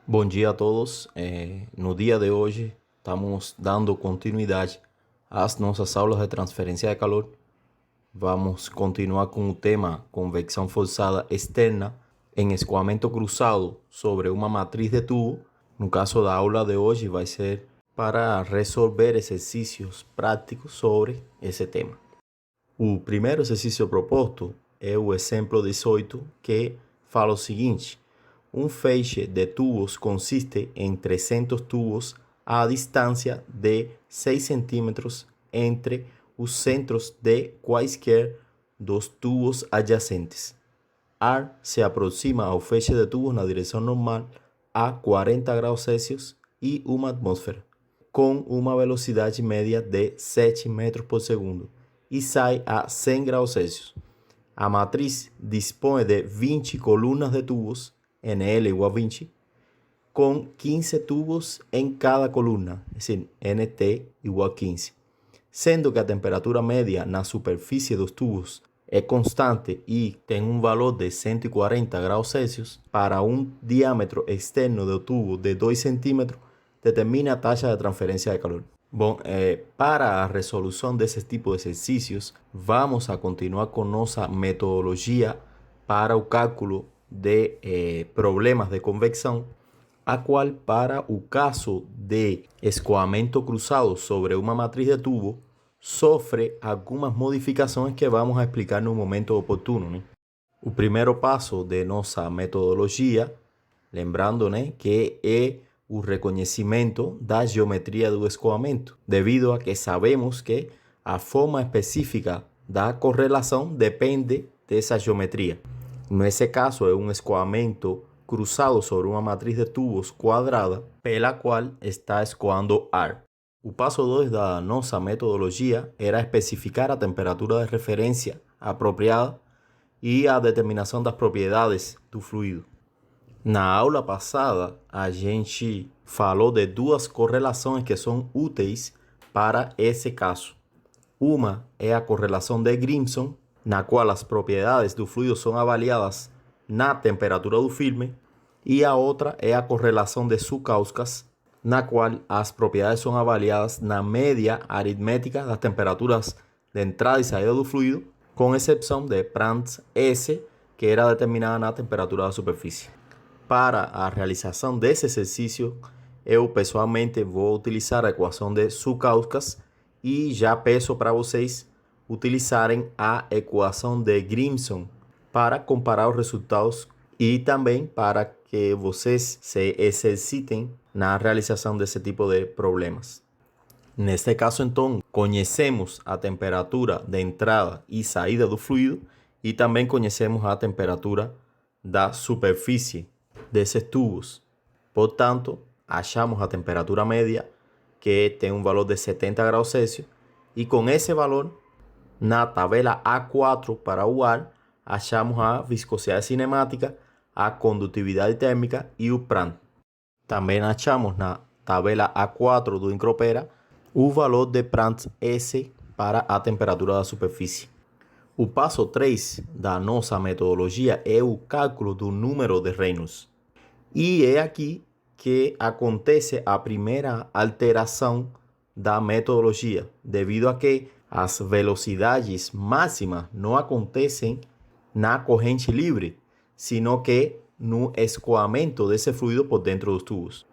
Bom dia a todos. No dia de hoje, estamos dando continuidade às nossas aulas de transferência de calor. Vamos continuar com o tema convecção forçada externa em escoamento cruzado sobre uma matriz de tubo. No caso da aula de hoje, vai ser para resolver exercícios práticos sobre esse tema. O primeiro exercício proposto é o exemplo 18, que fala o seguinte: um feixe de tubos consiste em 300 tubos a distância de 6 centímetros entre os centros de quaisquer dos tubos adjacentes. Ar se aproxima ao feixe de tubos na direção normal a 40 graus Celsius e 1 atmosfera, com uma velocidade média de 7 metros por segundo, e sai a 100 graus Celsius. A matriz dispõe de 20 colunas de tubos, NL igual a 20, com 15 tubos em cada coluna, es decir, NT igual a 15. Sendo que a temperatura média na superfície dos tubos é constante e tem um valor de 140 graus Celsius, para um diâmetro externo do tubo de 2 centímetros, determina a taxa de transferência de calor. Bom, para a resolução desse tipo de exercícios, vamos a continuar com nossa metodologia para o cálculo de problemas de convecção, a qual, para o caso de escoamento cruzado sobre uma matriz de tubo, sofre algumas modificações que vamos a explicar no momento oportuno, né? O primeiro passo de nossa metodologia, lembrando, né, que é o reconhecimento da geometria do escoamento, devido a que sabemos que a forma específica da correlação depende dessa geometria. Nesse caso, é um escoamento cruzado sobre uma matriz de tubos quadrada, pela qual está escoando ar. O passo 2 da nossa metodologia era especificar a temperatura de referência apropriada e a determinação das propriedades do fluido. Na aula passada, a gente falou de duas correlações que são úteis para esse caso. Uma é a correlação de Grimson, na qual as propriedades do fluido são avaliadas na temperatura do filme, e a outra é a correlação de Sukauskas, na qual as propriedades são avaliadas na média aritmética das temperaturas de entrada e saída do fluido, com exceção de Prandtl S, que era determinada na temperatura da superfície. Para a realização desse exercício, eu pessoalmente vou utilizar a equação de Sukauskas e já peço para vocês utilizarem a equação de Grimson para comparar os resultados e também para que vocês se exercitem na realização desse tipo de problemas. Neste caso, então, conhecemos a temperatura de entrada e saída do fluido e também conhecemos a temperatura da superfície desses tubos. Portanto, achamos a temperatura média, que tem um valor de 70 graus Celsius, e com esse valor, na tabela A4 para o ar, achamos a viscosidade cinemática, a condutividade térmica e o Prandtl. Também achamos na tabela A4 do Encropera o valor de Prandtl S para a temperatura da superfície. O passo 3 da nossa metodologia é o cálculo do número de Reynolds. E é aqui que acontece a primeira alteração da metodologia, devido a que as velocidades máximas não acontecem na corrente livre, sino que no escoamento desse fluido por dentro dos tubos.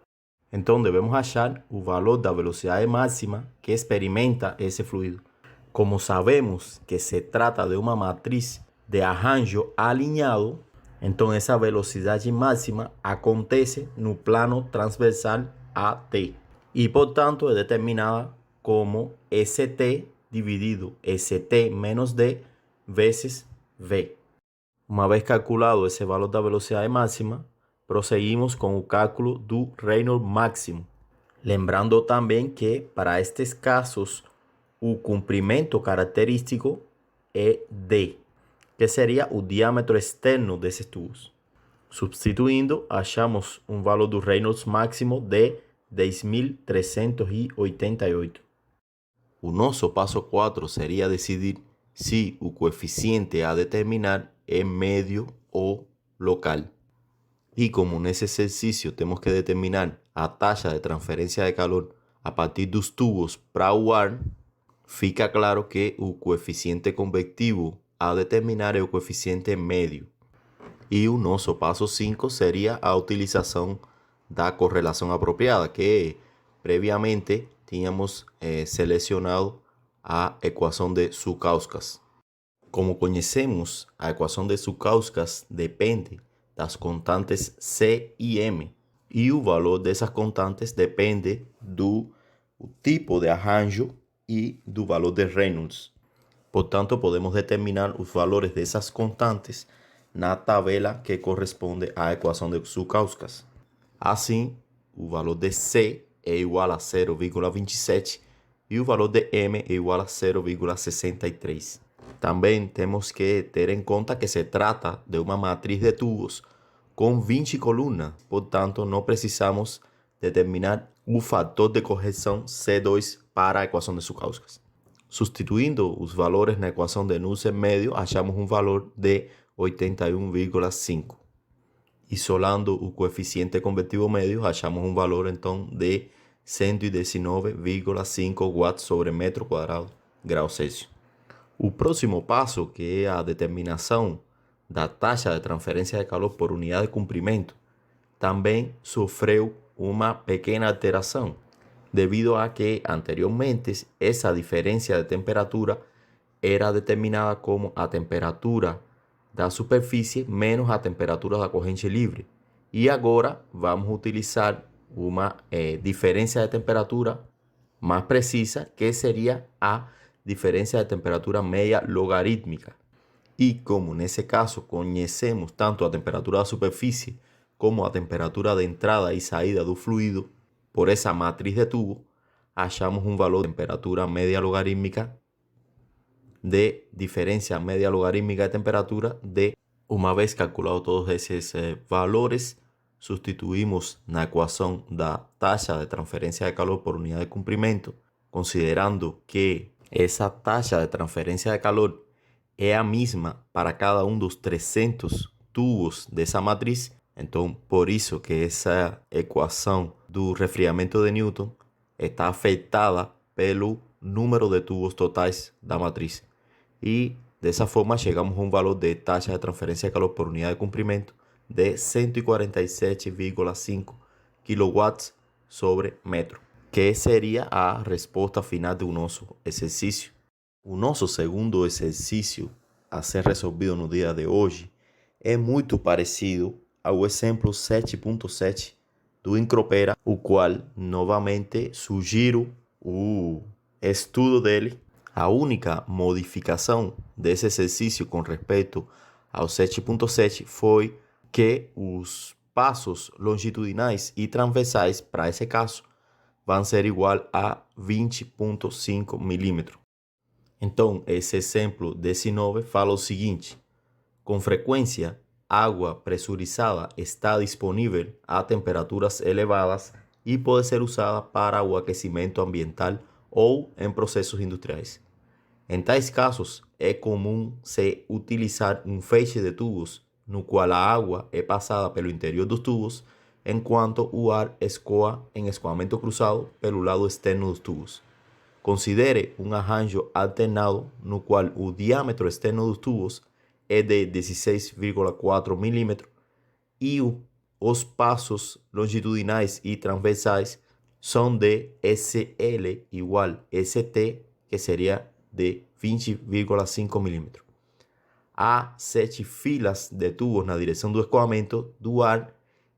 Então, devemos achar o valor da velocidade máxima que experimenta esse fluido. Como sabemos que se trata de uma matriz de arranjo alinhado, então essa velocidade máxima acontece no plano transversal AT e, portanto, é determinada como ST dividido ST menos D vezes V. Uma vez calculado esse valor da velocidade máxima, prosseguimos com o cálculo do Reynolds máximo. Lembrando também que, para estes casos, o comprimento característico é D, que seria o diâmetro externo desses tubos. Substituindo, achamos um valor do Reynolds máximo de 10.388. O nosso passo 4 seria decidir se o coeficiente a determinar é médio ou local. E como nesse exercício temos que determinar a taxa de transferência de calor a partir dos tubos para o ar, fica claro que o coeficiente convectivo a determinar é o coeficiente médio. E o nosso passo 5 seria a utilização da correlação apropriada, que previamente tínhamos selecionado a equação de Sukauskas. Como conhecemos, a equação de Sukauskas depende das constantes C e M, e o valor dessas constantes depende do tipo de arranjo e do valor de Reynolds. Portanto, podemos determinar os valores dessas constantes na tabela que corresponde à equação de Sukauskas. Assim, o valor de C é igual a 0,27 e o valor de M é igual a 0,63. Também temos que ter em conta que se trata de uma matriz de tubos com 20 colunas, portanto, não precisamos determinar o fator de correção C2 para a equação de Sukauskas. Substituindo os valores na equação de Knudsen médio, achamos um valor de 81,5. Isolando o coeficiente convectivo médio, achamos um valor então de 119,5 watts sobre metro quadrado grau Celsius. O próximo passo, que é a determinação da taxa de transferência de calor por unidade de comprimento, também sofreu uma pequena alteração, devido a que anteriormente essa diferença de temperatura era determinada como a temperatura da superfície menos a temperatura da corrente livre. E agora vamos utilizar uma diferença de temperatura mais precisa, que seria a diferença de temperatura média logarítmica. E como nesse caso conhecemos tanto a temperatura da superfície como a temperatura de entrada e saída do fluido por essa matriz de tubo, achamos um valor de temperatura média logarítmica de diferencia media logarítmica de temperatura de, uma vez calculado todos esses valores, sustituímos na equação da taxa de transferência de calor por unidade de comprimento, considerando que essa taxa de transferência de calor é a mesma para cada um dos 300 tubos dessa matriz. Então, por isso que essa equação do resfriamento de Newton está afetada pelo número de tubos totais da matriz. E dessa forma chegamos a um valor de taxa de transferência de calor por unidade de comprimento de 147,5 kW sobre metro, que seria a resposta final do nosso exercício. O nosso segundo exercício a ser resolvido no dia de hoje é muito parecido ao exemplo 7.7 do Incropera, o qual novamente sugiro o estudo dele. A única modificação desse exercício com respeito ao 7.7 foi que os passos longitudinais e transversais para esse caso vão ser igual a 20,5 milímetros. Então, esse exemplo 19 fala o seguinte: com frequência, água pressurizada está disponível a temperaturas elevadas e pode ser usada para o aquecimento ambiental ou em processos industriais. Em tais casos, é comum se utilizar um feixe de tubos no qual a água é passada pelo interior dos tubos, enquanto o ar escoa em escoamento cruzado pelo lado externo dos tubos. Considere um arranjo alternado no qual o diâmetro externo dos tubos é de 16,4 milímetros e os passos longitudinais e transversais são de SL igual ST, que seria de 20,5 milímetros. Há 7 filas de tubos na direção do escoamento do ar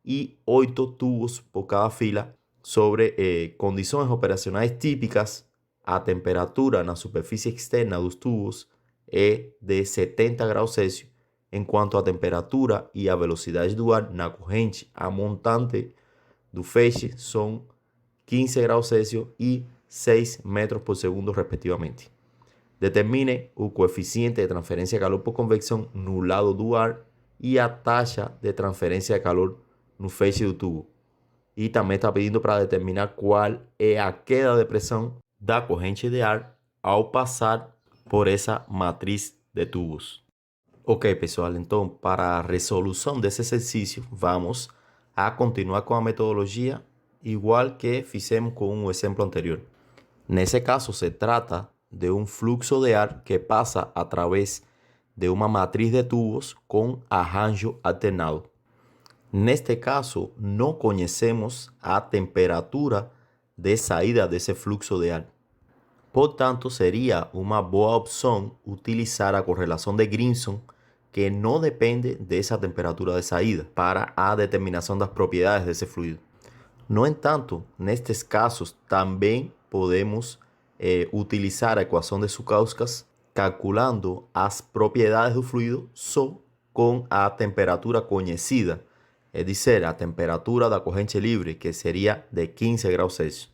e 8 tubos por cada fila. Sobre condições operacionais típicas, a temperatura na superfície externa dos tubos é de 70 graus Celsius, enquanto a temperatura e a velocidade do ar na corrente a montante do feixe são 15 graus Celsius e 6 metros por segundo, respectivamente. Determine o coeficiente de transferência de calor por convecção no lado do ar e a taxa de transferência de calor no feixe do tubo. E também está pedindo para determinar qual é a queda de pressão da corrente de ar ao passar por essa matriz de tubos. Ok, pessoal, então para a resolução desse exercício, vamos a continuar com a metodologia igual que fizemos com o exemplo anterior. Nesse caso, se trata de um fluxo de ar que passa através de uma matriz de tubos com arranjo alternado. Neste caso, não conhecemos a temperatura de saída desse fluxo de ar. Portanto, seria uma boa opção utilizar a correlação de Grimson, que não depende dessa temperatura de saída, para a determinação das propriedades desse fluido. No entanto, nestes casos também podemos utilizar a equação de Sukauskas calculando as propriedades do fluido só com a temperatura conhecida, é dizer, a temperatura da corrente livre, que seria de 15 graus Celsius.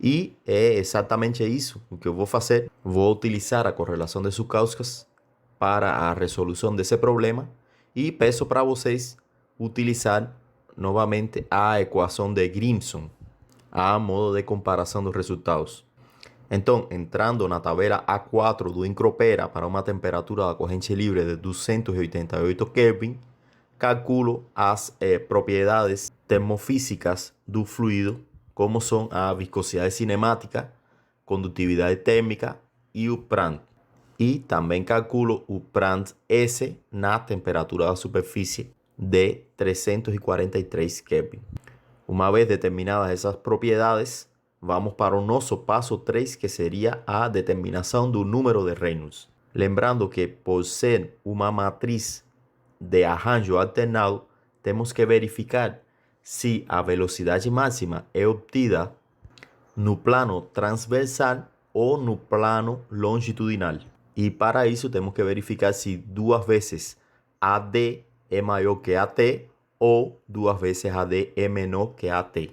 E é exatamente isso o que eu vou fazer. Vou utilizar a correlação de Sukauskas para a resolução desse problema e peço para vocês utilizar novamente a equação de Grimson a modo de comparação dos resultados. Então, entrando na tabela A4 do Incropera para uma temperatura da corrente livre de 288 Kelvin, calculo as propriedades termofísicas do fluido, como são a viscosidade cinemática, condutividade térmica e o Prandtl. E também calculo o Prandtl S na temperatura da superfície de 343 Kelvin. Uma vez determinadas essas propriedades, vamos para o nosso passo 3, que seria a determinação do número de Reynolds. Lembrando que, por ser uma matriz de arranjo alternado, temos que verificar se a velocidade máxima é obtida no plano transversal ou no plano longitudinal. E para isso temos que verificar se duas vezes AD é maior que AT ou duas vezes AD é menor que AT.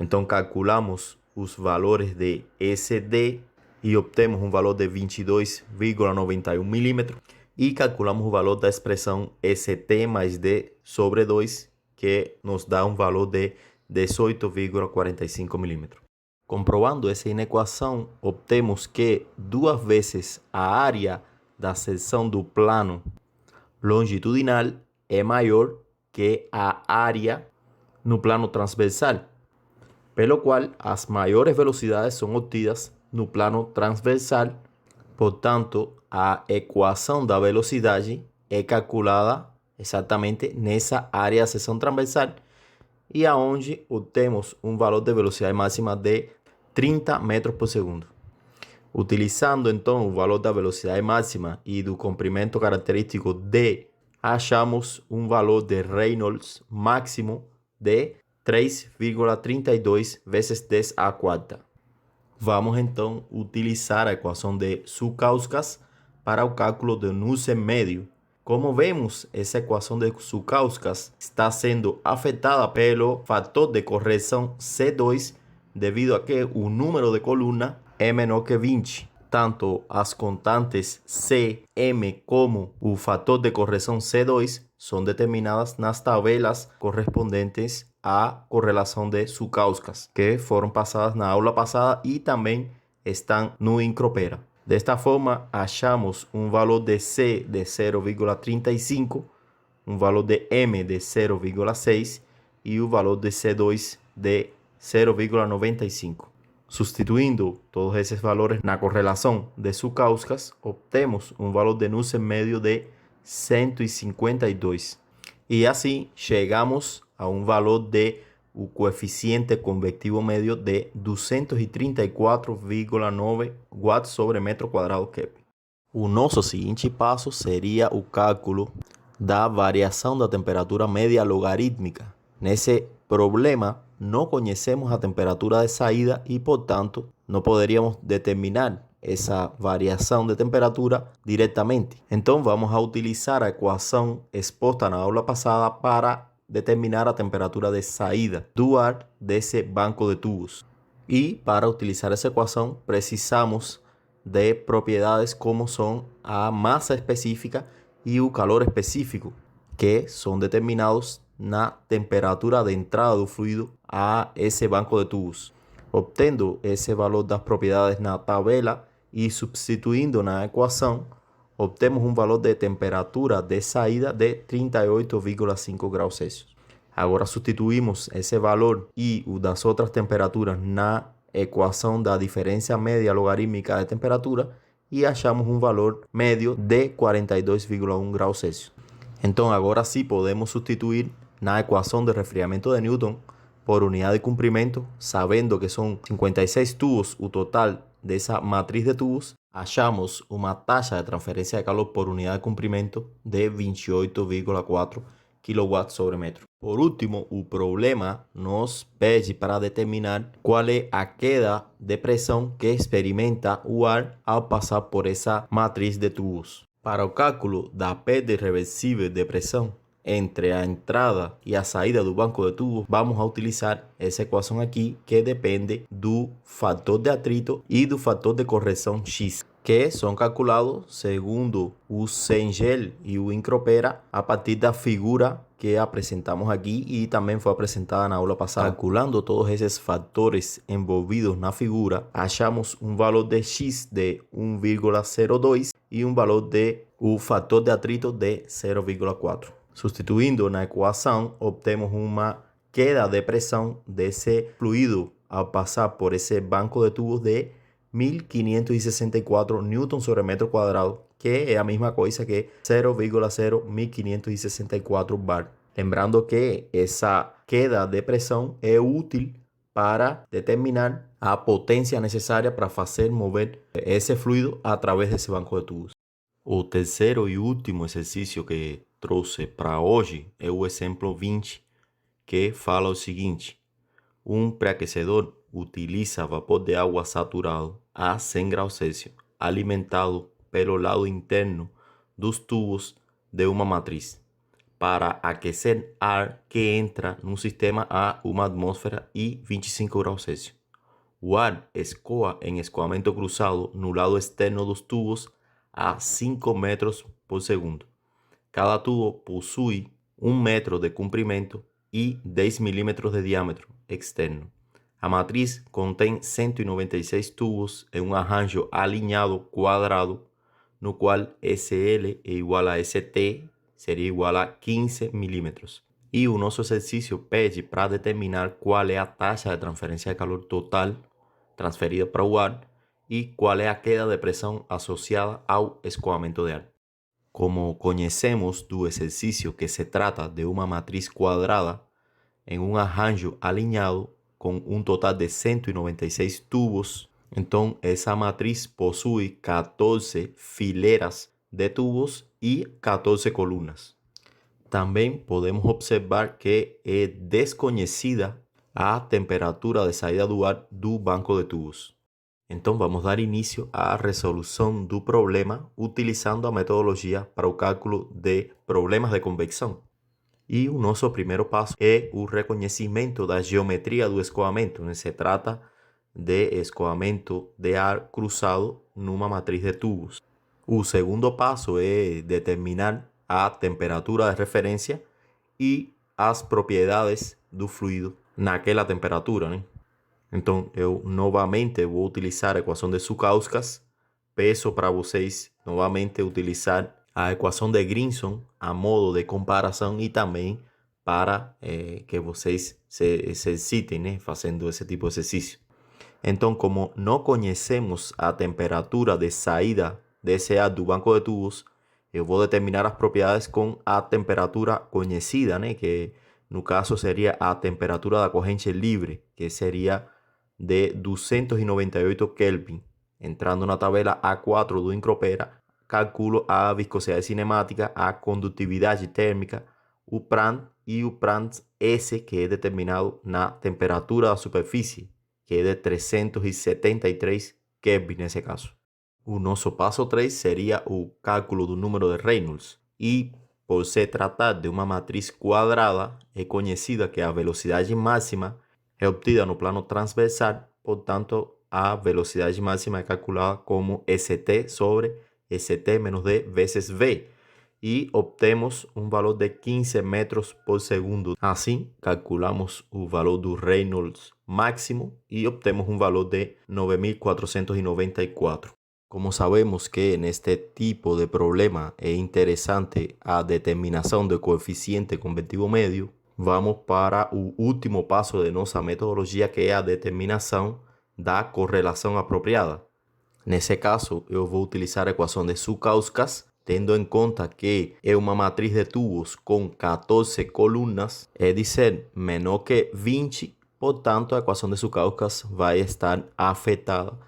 Então calculamos os valores de SD e obtemos um valor de 22,91 milímetros e calculamos o valor da expressão ST mais D sobre 2, que nos dá um valor de 18,45 milímetros. Comprovando essa inequação, obtemos que duas vezes a área da seção do plano longitudinal é maior que a área no plano transversal, pelo qual as maiores velocidades são obtidas no plano transversal. Portanto, a equação da velocidade é calculada exatamente nessa área da seção transversal e aonde obtemos um valor de velocidade máxima de 30 metros por segundo. Utilizando então o valor da velocidade máxima e do comprimento característico D, achamos um valor de Reynolds máximo de 3,32 vezes 10 a quarta. Vamos então utilizar a equação de Sukauskas para o cálculo do Knudsen médio. Como vemos, essa equação de Sukauskas está sendo afetada pelo fator de correção C2 devido a que o número de coluna é menor que 20. Tanto as constantes C, M como o fator de correção C2 são determinadas nas tabelas correspondentes à correlação de Sukauskas, que foram passadas na aula passada e também estão no Incropera. Desta forma, achamos um valor de C de 0,35, um valor de M de 0,6 e o valor de C2 de 0,95. Substituindo todos esses valores na correlação de Sukauskas, obtemos um valor de Knudsen médio de 152. E assim chegamos a um valor de o coeficiente convectivo médio de 234,9 watts sobre metro quadrado Kelvin. O nosso seguinte passo seria o cálculo da variação da temperatura média logarítmica. Nesse problema, não conhecemos a temperatura de saída e, portanto, não poderíamos determinar essa variação de temperatura diretamente. Então, vamos a utilizar a equação exposta na aula passada para determinar a temperatura de saída do ar desse banco de tubos. E para utilizar essa equação, precisamos de propriedades como são a massa específica e o calor específico, que são determinados na temperatura de entrada do fluido a esse banco de tubos. Obtendo esse valor das propriedades na tabela e substituindo na equação, obtemos um valor de temperatura de saída de 38,5 graus Celsius. Agora substituímos esse valor e o das outras temperaturas na equação da diferença média logarítmica de temperatura e achamos um valor médio de 42,1 graus Celsius. Então agora sim podemos substituir na equação de resfriamento de Newton por unidade de comprimento, sabendo que são 56 tubos o total dessa matriz de tubos, achamos uma taxa de transferência de calor por unidade de comprimento de 28,4 kW sobre metro. Por último, o problema nos pede para determinar qual é a queda de pressão que experimenta o ar ao passar por essa matriz de tubos. Para o cálculo da perda irreversível de pressão entre a entrada e a saída do banco de tubos, vamos a utilizar essa equação aqui que depende do fator de atrito e do fator de correção X, que são calculados segundo o Cengel e o Incropera a partir da figura que apresentamos aqui e também foi apresentada na aula passada. Calculando todos esses fatores envolvidos na figura, achamos um valor de X de 1,02 e um valor de o fator de atrito de 0,4. Substituindo na equação, obtemos uma queda de pressão desse fluido ao passar por esse banco de tubos de 1564 Newton sobre metro quadrado, que é a mesma coisa que 0,01564 bar. Lembrando que essa queda de pressão é útil para determinar a potência necessária para fazer mover esse fluido através desse banco de tubos. O terceiro e último exercício que trouxe para hoje é o exemplo 20, que fala o seguinte: um pré-aquecedor utiliza vapor de água saturado a 100 graus Celsius, alimentado pelo lado interno dos tubos de uma matriz, para aquecer ar que entra no sistema a uma atmosfera e 25 graus Celsius. O ar escoa em escoamento cruzado no lado externo dos tubos a 5 metros por segundo. Cada tubo possui 1 metro de comprimento e 10 milímetros de diâmetro externo. A matriz contém 196 tubos em um arranjo alinhado quadrado, no qual SL é igual a ST, seria igual a 15 milímetros. E o nosso exercício pede para determinar qual é a taxa de transferência de calor total transferida para o ar e qual é a queda de pressão associada ao escoamento de ar. Como conhecemos do exercício que se trata de uma matriz quadrada em um arranjo alinhado com um total de 196 tubos, então essa matriz possui 14 fileiras de tubos e 14 colunas. Também podemos observar que é desconhecida a temperatura de saída do ar do banco de tubos. Então vamos dar início à resolução do problema utilizando a metodologia para o cálculo de problemas de convecção. E o nosso primeiro passo é o reconhecimento da geometria do escoamento, né? Se trata de escoamento de ar cruzado numa matriz de tubos. O segundo passo é determinar a temperatura de referência e as propriedades do fluido naquela temperatura, né? Então, eu novamente vou utilizar a equação de Sukauskas. Peço para vocês novamente utilizar a equação de Grinson a modo de comparação e também para que vocês se exercitem, né, fazendo esse tipo de exercício. Então, como não conhecemos a temperatura de saída desse ar do banco de tubos, eu vou determinar as propriedades com a temperatura conhecida, né, que no caso seria a temperatura da corrente livre, que seria de 298 Kelvin. Entrando na tabela A4 do Incropera, calculo a viscosidade cinemática, a condutividade térmica, o Prandtl e o Prandtl S, que é determinado na temperatura da superfície, que é de 373 Kelvin nesse caso. O nosso passo 3 seria o cálculo do número de Reynolds. E por se tratar de uma matriz quadrada, é conhecida que a velocidade máxima é obtida no plano transversal, portanto, a velocidade máxima é calculada como St sobre St menos D vezes V e obtemos um valor de 15 metros por segundo. Assim, calculamos o valor do Reynolds máximo e obtemos um valor de 9.494. Como sabemos que neste tipo de problema é interessante a determinação do coeficiente convectivo médio, vamos para o último passo de nossa metodologia, que é a determinação da correlação apropriada. Nesse caso, eu vou utilizar a equação de Sukauskas, tendo em conta que é uma matriz de tubos com 14 colunas, é dizer, menor que 20, portanto, a equação de Sukauskas vai estar afetada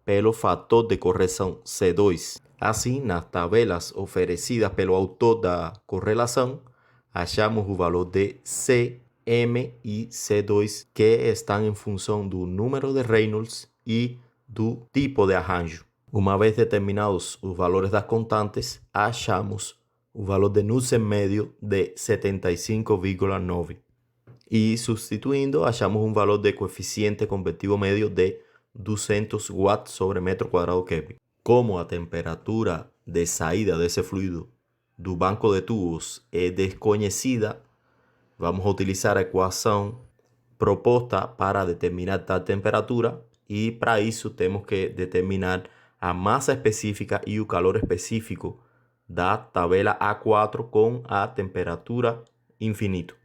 pelo fator de correção C2. Assim, nas tabelas oferecidas pelo autor da correlação, achamos o valor de C, M e C2, que estão em função do número de Reynolds e do tipo de arranjo. Uma vez determinados os valores das constantes, achamos o valor de Knudsen médio de 75,9. E substituindo, achamos um valor de coeficiente convectivo médio de 200 watts sobre metro quadrado Kelvin. Como a temperatura de saída desse fluido do banco de tubos é desconhecida, vamos a utilizar a equação proposta para determinar tal temperatura, e para isso temos que determinar a massa específica e o calor específico da tabela A4 com a temperatura infinito.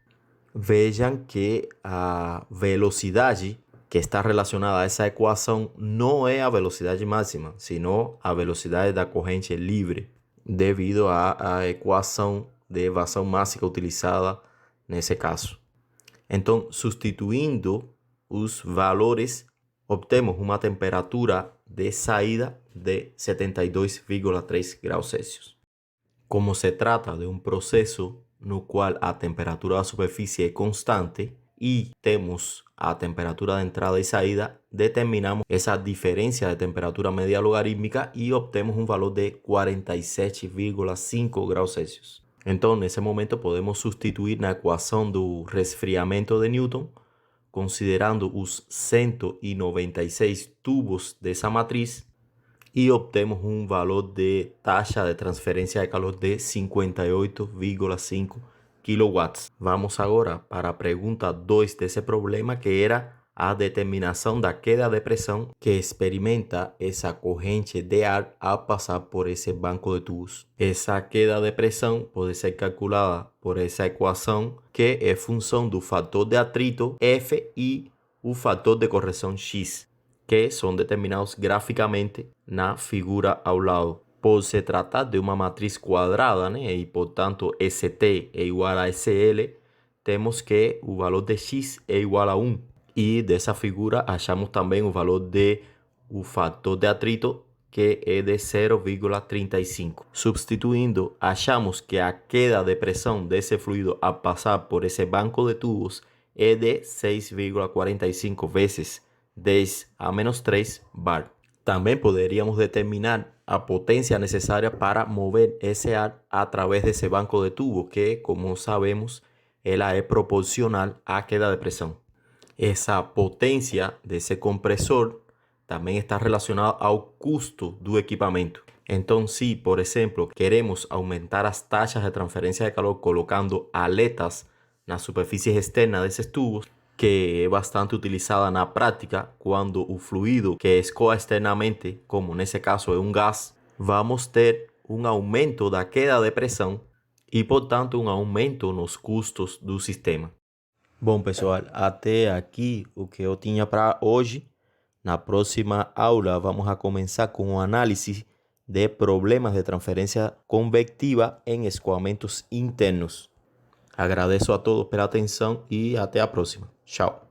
Vejam que a velocidade que está relacionada a essa equação não é a velocidade máxima, sino a velocidade da corrente livre, devido à equação de evasão máxima utilizada nesse caso. Então, substituindo os valores, obtemos uma temperatura de saída de 72,3 graus Celsius. Como se trata de um processo no qual a temperatura da superfície é constante e temos a temperatura de entrada e saída, determinamos essa diferença de temperatura média logarítmica e obtemos um valor de 47,5 graus Celsius. Então, nesse momento, podemos substituir na equação do resfriamento de Newton, considerando os 196 tubos dessa matriz, e obtemos um valor de taxa de transferência de calor de 58,5 kW. Vamos agora para a pergunta 2 desse problema, que era a determinação da queda de pressão que experimenta essa corrente de ar ao passar por esse banco de tubos. Essa queda de pressão pode ser calculada por essa equação, que é função do fator de atrito F e o fator de correção X, que são determinados graficamente na figura ao lado. Por se tratar de uma matriz quadrada, né, e portanto ST é igual a SL, temos que o valor de X é igual a 1. E dessa figura achamos também o valor de o fator de atrito, que é de 0,35. Substituindo, achamos que a queda de pressão desse fluido ao passar por esse banco de tubos é de 6,45 vezes 10 a menos 3 bar. Também poderíamos determinar a potência necessária para mover esse ar a través desse banco de tubo, que, como sabemos, ela é proporcional à queda de pressão. Essa potência desse compressor também está relacionada ao custo do equipamento. Então, se, por exemplo, queremos aumentar as taxas de transferência de calor colocando aletas nas superfícies externas desses tubos, que é bastante utilizada na prática quando o fluido que escoa externamente, como nesse caso é um gás, vamos ter um aumento da queda de pressão e, portanto, um aumento nos custos do sistema. Bom, pessoal, até aqui o que eu tinha para hoje. Na próxima aula vamos a começar com o análise de problemas de transferência convectiva em escoamentos internos. Agradeço a todos pela atenção e até a próxima. Tchau.